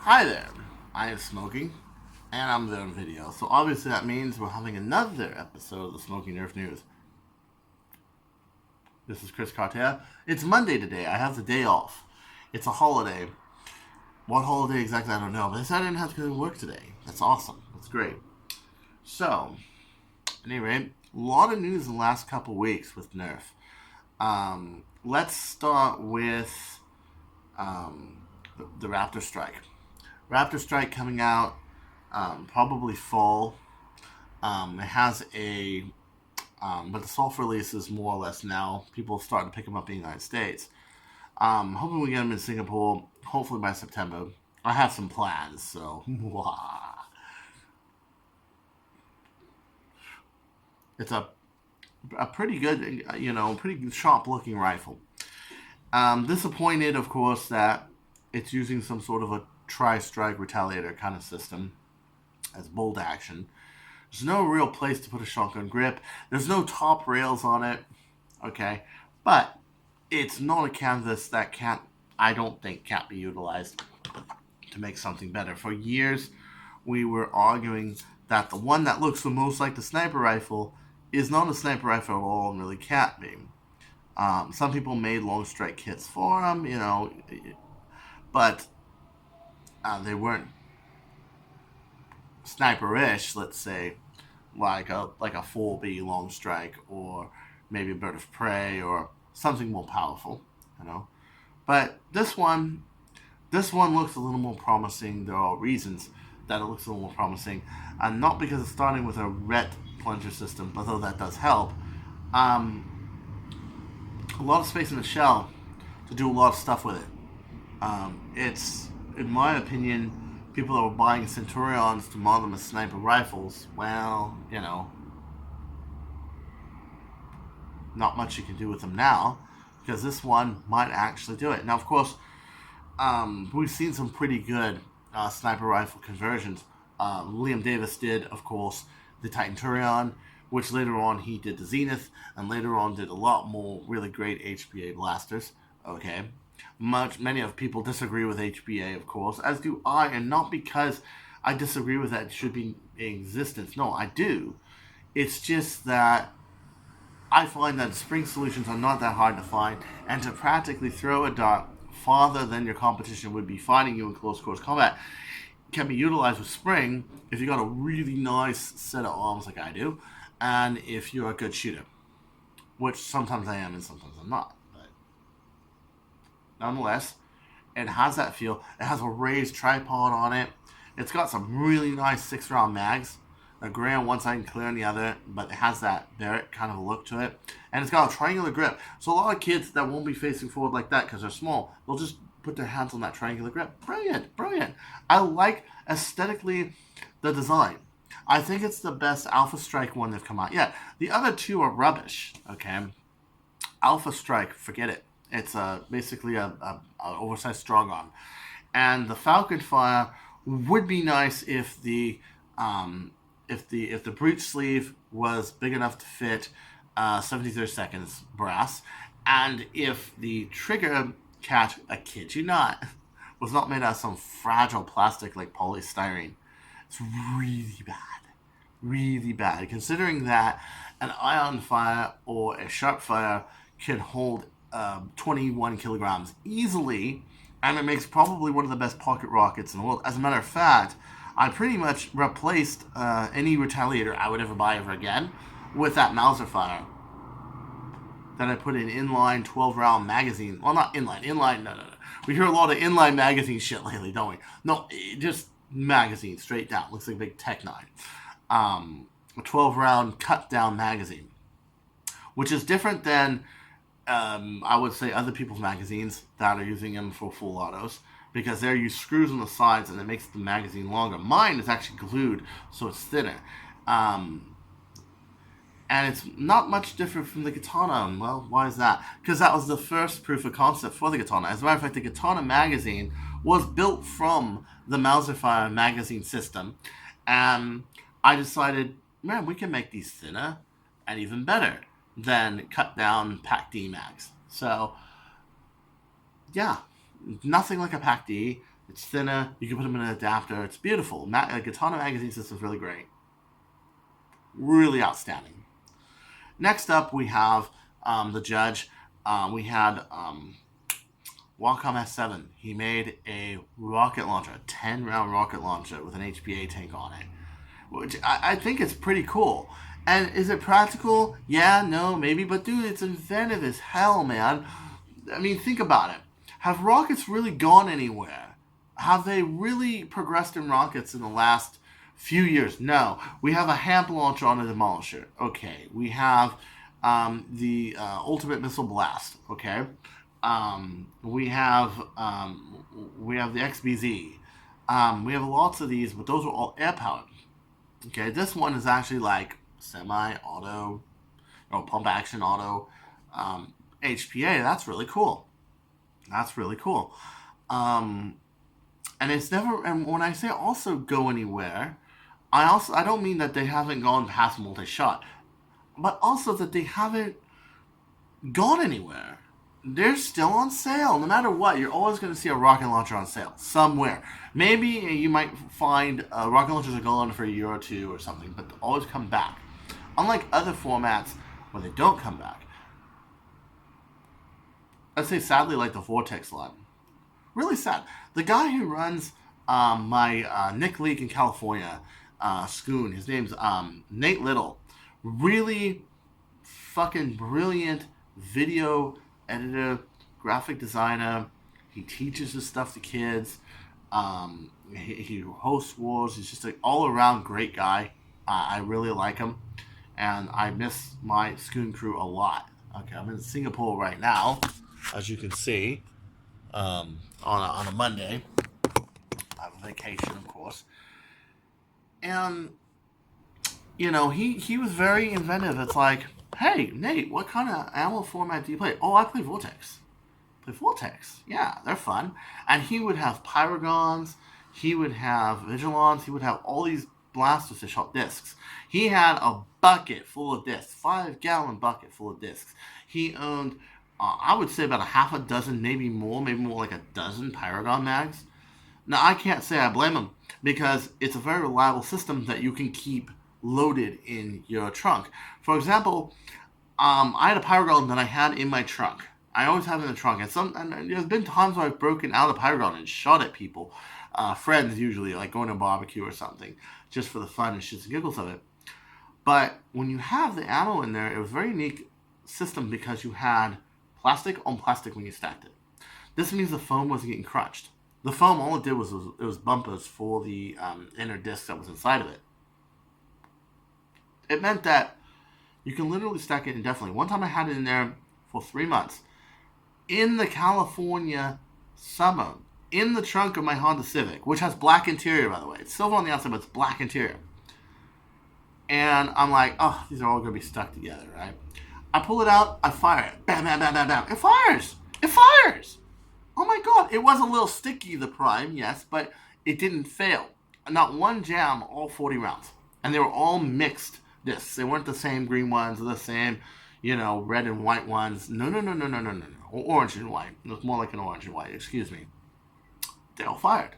Hi there, I am Smoking, and I'm doing video. So obviously that means we're having another episode of the Smoking Nerf News. This is Chris Carter. It's Monday today. I have the day off. It's a holiday. What holiday exactly, I don't know. But I said I didn't have to go to work today. That's awesome. That's great. So, anyway, a lot of news in the last couple weeks with Nerf. Let's start with the Raptor Strike. Raptor Strike coming out probably fall. It has a, but the soft release is more or less now. People are starting to pick them up in the United States. Hoping we get them in Singapore, hopefully by September. I have some plans, so it's a pretty good, pretty sharp looking rifle. Disappointed, of course, that it's using some sort of a tri-strike retaliator kind of system as bolt action. There's no real place to put a shotgun grip. There's no top rails on it. Okay. But it's not a canvas that I don't think can't be utilized to make something better. For years, we were arguing that the one that looks the most like the sniper rifle is not a sniper rifle at all and really can't be. Some people made long strike kits for them, but they weren't sniper-ish, let's say, like a 4B long strike or maybe a bird of prey or something more powerful, But this one looks a little more promising. There are reasons that it looks a little more promising, and not because it's starting with a ret plunger system, although that does help. A lot of space in the shell to do a lot of stuff with it. It's, in my opinion, people that were buying Centurions to model them as sniper rifles, well, not much you can do with them now, because this one might actually do it. Now, of course, we've seen some pretty good sniper rifle conversions. Liam Davis did, of course, the Titanturion, which later on he did the Zenith, and later on did a lot more really great HPA blasters. Okay, many of people disagree with HPA, of course, as do I, and not because I disagree with that it should be in existence. No, I do. It's just that I find that spring solutions are not that hard to find, and to practically throw a dart farther than your competition would be fighting you in close quarters combat can be utilized with spring if you got a really nice set of arms like I do, and if you're a good shooter, which sometimes I am and sometimes I'm not. But nonetheless, it has that feel. It has a raised tripod on it. It's got some really nice 6-round mags. A gray on one side and clear on the other, but it has that Barrett kind of look to it. And it's got a triangular grip. So a lot of kids that won't be facing forward like that because they're small, they'll just put their hands on that triangular grip. Brilliant, brilliant. I like aesthetically the design. I think it's the best Alpha Strike one they've come out. Yeah, the other two are rubbish, okay? Alpha Strike, forget it. It's basically a oversized strong arm. And the Falcon Fire would be nice if the breech sleeve was big enough to fit 73 seconds brass, and if the trigger catch, I kid you not, was not made out of some fragile plastic like polystyrene. It's really bad, considering that an ion fire or a sharp fire can hold 21 kilograms easily, and it makes probably one of the best pocket rockets in the world. As a matter of fact, I pretty much replaced any retaliator I would ever buy ever again with that Mauser fire that I put in inline 12-round magazine. Well, not inline, no. We hear a lot of inline magazine shit lately, don't we? No, just magazine, straight down. Looks like a big Tech 9. A 12-round cut-down magazine, which is different than, I would say, other people's magazines that are using them for full autos, because they use screws on the sides and it makes the magazine longer. Mine is actually glued, so it's thinner. And it's not much different from the Katana. Well, why is that? Because that was the first proof of concept for the Katana. As a matter of fact, the Katana magazine was built from the Mauser Fire magazine system. And I decided, man, we can make these thinner and even better than cut down Pac D mags. So, yeah, nothing like a Pac D. It's thinner. You can put them in an adapter. It's beautiful. Katana magazine system is really great. Really outstanding. Next up, we have the judge. We had Wacom S7. He made a rocket launcher, a 10-round rocket launcher with an HPA tank on it, which I think is pretty cool. And is it practical? Yeah, no, maybe. But dude, it's inventive as hell, man. I mean, think about it. Have rockets really gone anywhere? Have they really progressed in rockets in the last few years? No. We have a HAMP launcher on a demolisher. Okay. We have the ultimate missile blast. Okay. We have the XBZ. We have lots of these, but those are all air powered. Okay. This one is actually like semi-auto, pump action auto, HPA. That's really cool. That's really cool. And it's never. And when I say also go anywhere, I don't mean that they haven't gone past multi-shot, but also that they haven't gone anywhere. They're still on sale. No matter what, you're always going to see a rocket launcher on sale somewhere. Maybe you might find rocket launchers that go on for a year or two or something, but they always come back. Unlike other formats where they don't come back. I'd say sadly like the Vortex line. Really sad. The guy who runs my Nick Leak in California Schoon, his name's Nate Little. Really fucking brilliant video editor, graphic designer. He teaches this stuff to kids. He hosts wars. He's just an all-around great guy. I really like him. And I miss my Schoon crew a lot. Okay, I'm in Singapore right now, as you can see, on a Monday. I'm on vacation, of course. And, he was very inventive. It's like, hey, Nate, what kind of ammo format do you play? Oh, I play Vortex. Yeah, they're fun. And he would have Pyragons. He would have Vigilons. He would have all these blasters to shot discs. He had a bucket full of discs, 5-gallon bucket full of discs. He owned, I would say about a half a dozen, maybe more like a dozen Pyragon mags. Now, I can't say I blame him because it's a very reliable system that you can keep loaded in your trunk. For example, I had a Pyragon that I had in my trunk. I always have it in the trunk. And there's been times where I've broken out of the Pyragon and shot at people. Friends usually, like going to a barbecue or something, just for the fun and shits and giggles of it. But when you have the ammo in there, it was a very unique system because you had plastic on plastic when you stacked it. This means the foam wasn't getting crunched. The foam, all it did was it was bumpers for the inner disc that was inside of it. It meant that you can literally stack it indefinitely. One time I had it in there for 3 months. In the California summer, in the trunk of my Honda Civic, which has black interior, by the way. It's silver on the outside, but it's black interior. And I'm like, oh, these are all going to be stuck together, right? I pull it out, I fire it. Bam, bam, bam, bam, bam. It fires! It fires! Oh my god, it was a little sticky, the prime, yes, but it didn't fail. Not one jam, all 40 rounds. And they were all mixed discs. They weren't the same green ones or the same, red and white ones. No. Or orange and white. It was more like an orange and white, excuse me. They all fired.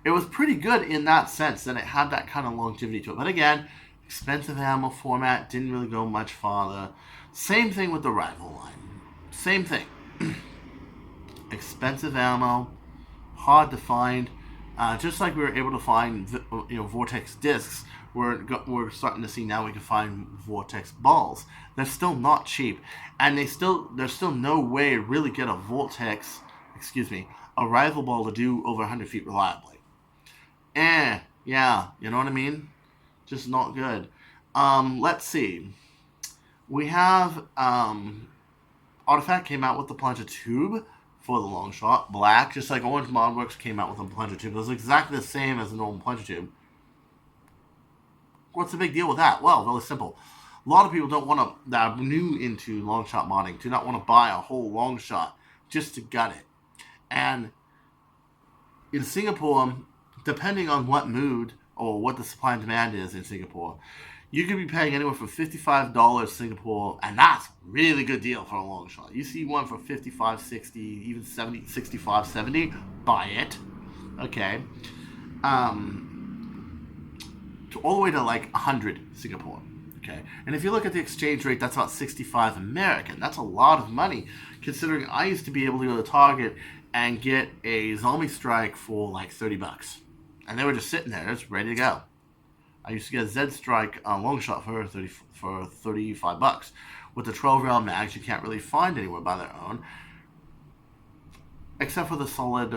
It was pretty good in that sense, that it had that kind of longevity to it. But again, expensive ammo format, didn't really go much farther. Same thing with the rifle line. Same thing. Expensive ammo, hard to find. Just like we were able to find, Vortex discs, we're starting to see now we can find Vortex balls. They're still not cheap, and there's still no way to really get a rifle ball to do over 100 feet reliably. Yeah, you know what I mean? Just not good. Let's see. We have Artifact came out with the plunger tube for the long shot, black, just like Orange Modworks came out with a plunger tube. It was exactly the same as a normal plunger tube. What's the big deal with that? Well, really simple. A lot of people that are new into long shot modding, do not want to buy a whole long shot just to gut it. And in Singapore, depending on what mood or what the supply and demand is in Singapore, you could be paying anywhere from $55 Singapore, and that's a really good deal for a long shot. You see one for $55, $60, even $70, $65, $70, buy it. Okay. All the way to like 100 Singapore. Okay. And if you look at the exchange rate, that's about 65 American. That's a lot of money, considering I used to be able to go to Target and get a zombie strike for like $30. And they were just sitting there, just ready to go. I used to get a Z Strike long shot for $35. With the 12 round mags, you can't really find anywhere by their own, except for the solid,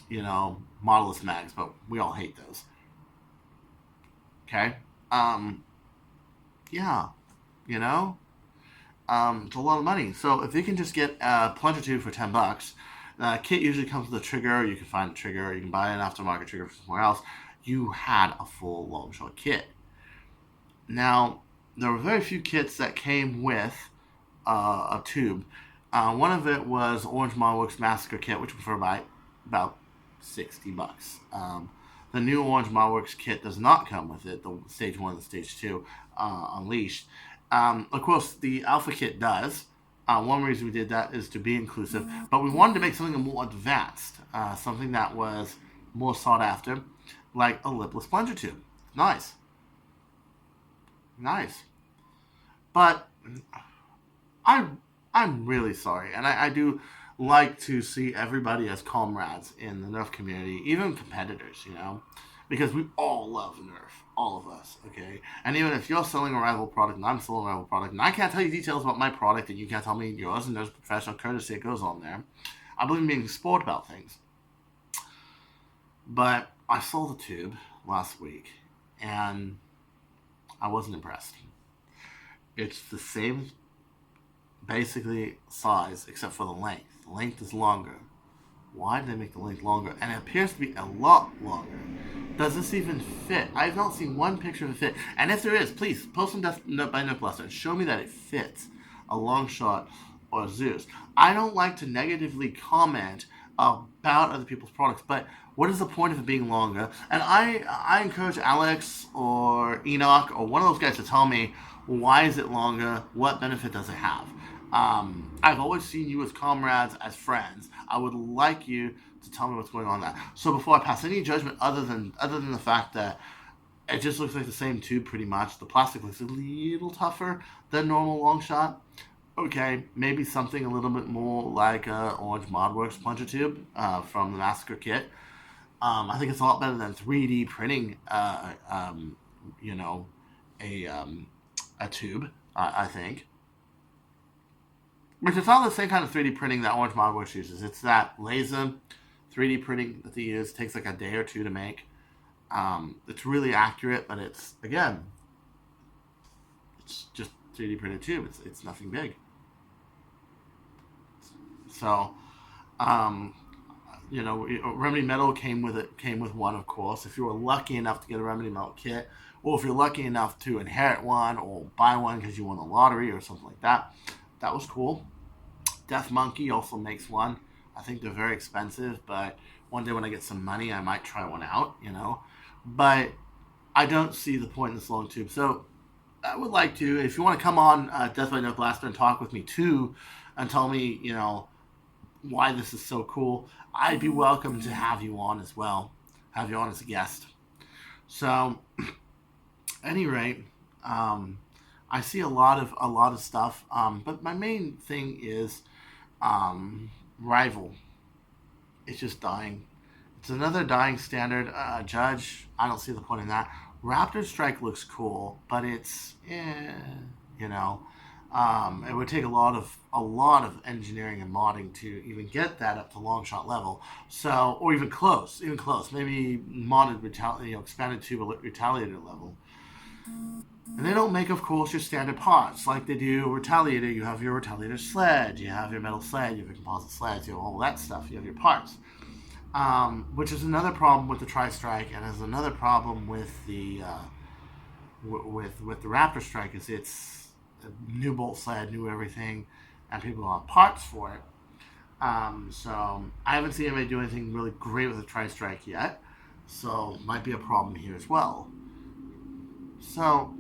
modelless mags. But we all hate those. Okay, yeah, you know, it's a lot of money. So if you can just get a plunger tube for $10, the kit usually comes with a trigger. You can find a trigger. You can buy an aftermarket trigger from somewhere else. You had a full long shot kit. Now, there were very few kits that came with a tube. One of it was Orange Marworks Massacre kit, which was for about $60. The new Orange Marworks kit does not come with it. The Stage 1 and the Stage 2 Unleashed. Of course, the Alpha kit does. One reason we did that is to be inclusive, but we wanted to make something more advanced, something that was more sought after, like a lipless plunger tube. Nice. But I'm really sorry, and I do like to see everybody as comrades in the Nerf community, even competitors, because we all love Nerf, all of us, okay? And even if you're selling a rival product and I'm selling a rival product, and I can't tell you details about my product and you can't tell me yours, and there's professional courtesy that goes on there, I believe in being sport about things. But I saw the tube last week, and I wasn't impressed. It's the same, basically, size, except for the length. The length is longer. Why did they make the length longer? And it appears to be a lot longer. Does this even fit? I've not seen one picture of it fit. And if there is, please post some by Nerf Blaster and show me that it fits a long shot or a Zeus. I don't like to negatively comment about other people's products, but what is the point of it being longer? And I encourage Alex or Enoch or one of those guys to tell me, why is it longer? What benefit does it have? I've always seen you as comrades, as friends. I would like you to tell me what's going on there. So before I pass any judgment other than the fact that it just looks like the same tube pretty much, the plastic looks a little tougher than normal long shot. Okay, maybe something a little bit more like a Orange Modworks plunger tube from the Massacre kit. I think it's a lot better than 3D printing, a tube, I think. Which is not the same kind of 3D printing that Orange Modworks uses. It's that laser 3D printing that they use. It takes like a day or two to make. It's really accurate, but it's just 3D printed tube. It's nothing big. So, Remedy Metal came with one, of course. If you were lucky enough to get a Remedy Metal kit, or if you're lucky enough to inherit one or buy one because you won the lottery or something like that, that was cool. Death Monkey also makes one. I think they're very expensive, but one day when I get some money, I might try one out, But I don't see the point in this long tube. So I would like to, if you want to come on Death by Nerf Blaster and talk with me too, and tell me, why this is so cool, I'd be welcome to have you on as well. Have you on as a guest. So, at any rate, I see a lot of stuff, but my main thing is Rival. It's just dying. It's another dying standard. Judge, I don't see the point in that. Raptor Strike looks cool, but it's it would take a lot of engineering and modding to even get that up to long shot level. So, or even close, maybe modded expanded tube retaliator level. And they don't make, of course, your standard parts like they do Retaliator. You have your Retaliator sled, you have your metal sled, you have your composite sleds, you have all that stuff. You have your parts, which is another problem with the Tri-Strike, and is another problem with the with the Raptor Strike. Is it's a new bolt sled, new everything, and people don't have parts for it. So I haven't seen anybody do anything really great with the Tri-Strike yet. So might be a problem here as well. So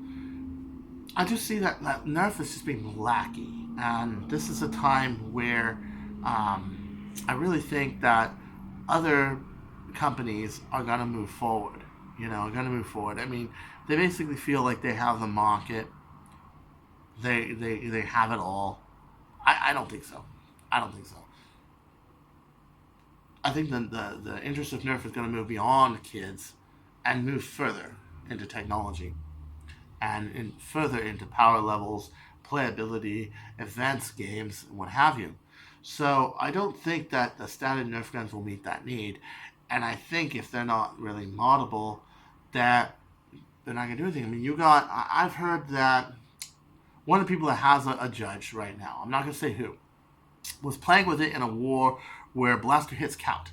I just see that Nerf is just being lackey, and this is a time where I really think that other companies are going to move forward. Are going to move forward. I mean, they basically feel like they have the market. They have it all. I don't think so. I don't think so. I think the interest of Nerf is going to move beyond kids and move further into technology and further into power levels, playability, advanced games, and what have you. So I don't think that the standard Nerf guns will meet that need. And I think if they're not really moddable, that they're not going to do anything. I mean, I've heard that one of the people that has a judge right now, I'm not going to say who, was playing with it in a war where blaster hits count.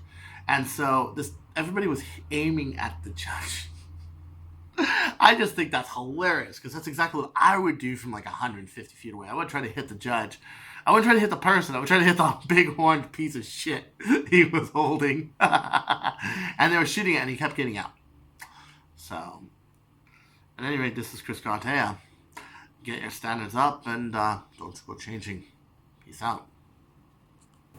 And so everybody was aiming at the judge. I just think that's hilarious because that's exactly what I would do from like 150 feet away. I would try to hit the judge. I wouldn't try to hit the person. I would try to hit the big horned piece of shit he was holding. And they were shooting it and he kept getting out. So, at any rate, this is Chris Gartea. Get your standards up and don't go changing. Peace out.